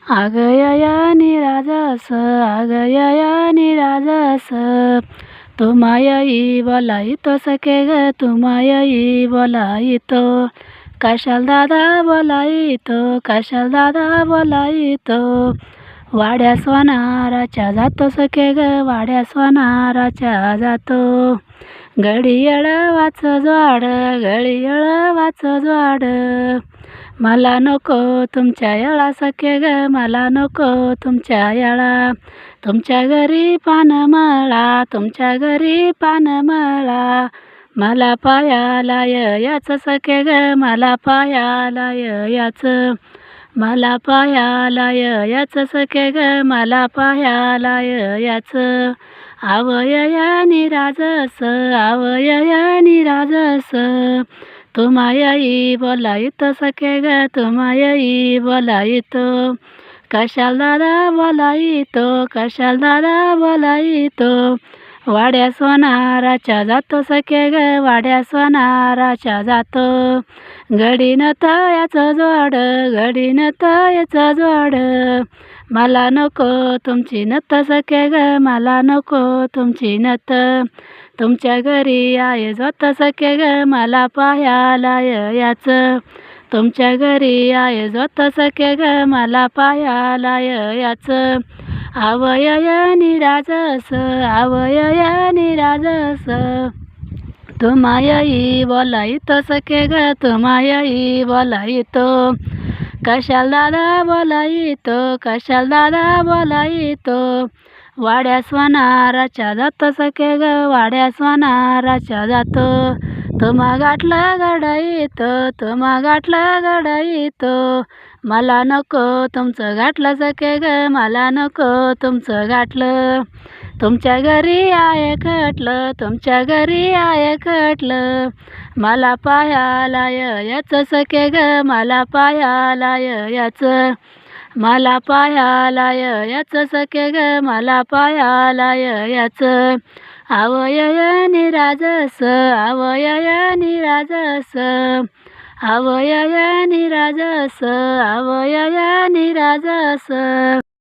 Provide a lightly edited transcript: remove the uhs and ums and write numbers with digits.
आगया निराजस आगया निराजस तुम्हायई बोलायतो सखे ग तुम्हायई बोलायतो कशाल दादा बोलायतो कशाल दादा बोलायतो वाड्या सोनाराच्या जातो सखे ग वाड्या सोनाराच्या जातो घडियाळ वाच जोड घडियाळ वाच जोड मला नको तुमच्या याळा सखे ग मला नको तुमच्या याळा तुमच्या घरी पान मळा तुमच्या घरी पान मळा मला पायाला याच सखे ग मला पायाला याच मला पायाला याच सखे ग मला पायाला याच आवया निराजस आवया निराजस तुम्हायई बोलायतो सखे ग तुम्हायई बोलायतो कशाल दादा बोलायतो कशाल दादा बोलायतो वाड्या सोनाराच्या जातो सखे ग वाड्या सोनाराच्या जातो घडीन तयाचं जोड घडीन तयाचं जोड मला नको तुमची नत सखे ग मला नको तुमची नत तुमच्या घरी आहे जोत सखे ग मला पायाला याच तुमच्या घरी आहे जोत सखे ग मला पायाला याच आवया निराजस आवया निराजस तुम्हायई बोलायतो सखे ग तुम्हायई बोलायतो कशाल दादा बोलायतो कशाल दादा बोलायतो वाड्या सोनाराच्या जातो सखे ग वाड्या सोनाराच्या जातो तुम्हा गाठलं घडायतो तुम्हा गाठलं घडायतो मला नको तुमचं गाठलं सखे ग मला नको तुमचं गाठलं तुमच्या घरी आहे खटलं तुमच्या घरी आहे खटलं मला पायाला याच सखे ग मला पायाला याच मला पायाला याच सखे ग मला पायाला याच आवया निराजस आवया निराजस आवया निराजस आवया निराजस